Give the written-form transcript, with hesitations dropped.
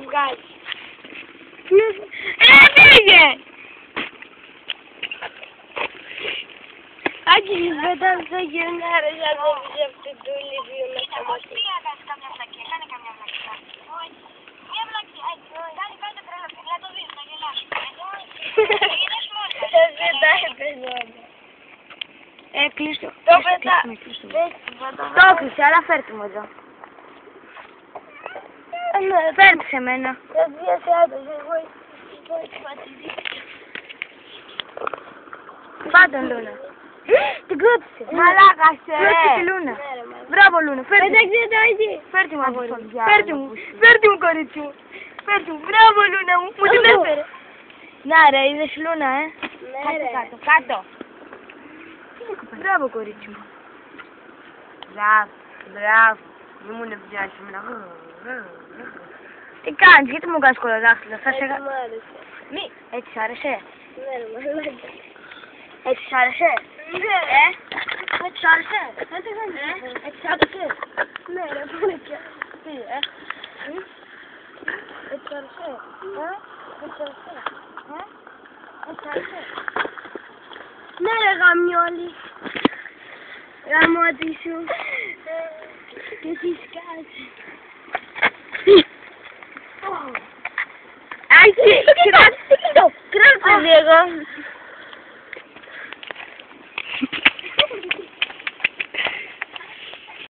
βγάλει. Πήγε! Άγγελ, μετά θα γυρνάρε για να δεις αυτή το λίβιο να σταματήσει. Πήγα να κάνεις καμιά βλακία, κάνε καμιά βλακία. Μια βλακία, κάνε τρέλα, να το δεις, να γελάσεις. Έγινες μόνος. Δεν τα έπαιζε όλα. Κλείστο. Το πετά. Το έκλεισε, αλλά φέρτε μου εδώ. Φέρτε σε μένα. Θα βγει άντρας, εγώ Πάτε Λούνα. την κρότησε. Μαλάκας, Κρότησε τη Λούνα. Μπράβο Λούνα, φέρτε μου. Πέταξε το εκεί. Φέρτε μου αγόρι μου. Φέρτε μου κορίτσι μου. Φέρτε μου. Μπράβο Λούνα μου. Μου την έφερε. Να ρε, είδες Λούνα, Ναι ρε. Κάτω. Μπράβο κορίτσι μου. Μπράβο. Μη μου είναι πια σήμερα. Τι κάνεις, γιατί μου κάνεις κολοδάχτυλο. Θα σε... Μ' άρεσε. Μη, έτσι σ' άρεσε. Ναι ρε μαλάκα. Έτσι σ' άρεσε. Ναι. Έτσι σ' άρεσε. Έτσι σ' άρεσε. Ναι ρε μαλάκα. Τι, έτσι σ' άρεσε. Έτσι σ' άρεσε. Έτσι σ' άρεσε. Ναι ρε γαμιόλι. Γαμώτη σου. Και τι σκάζει. Άκη, κράτησε λίγο.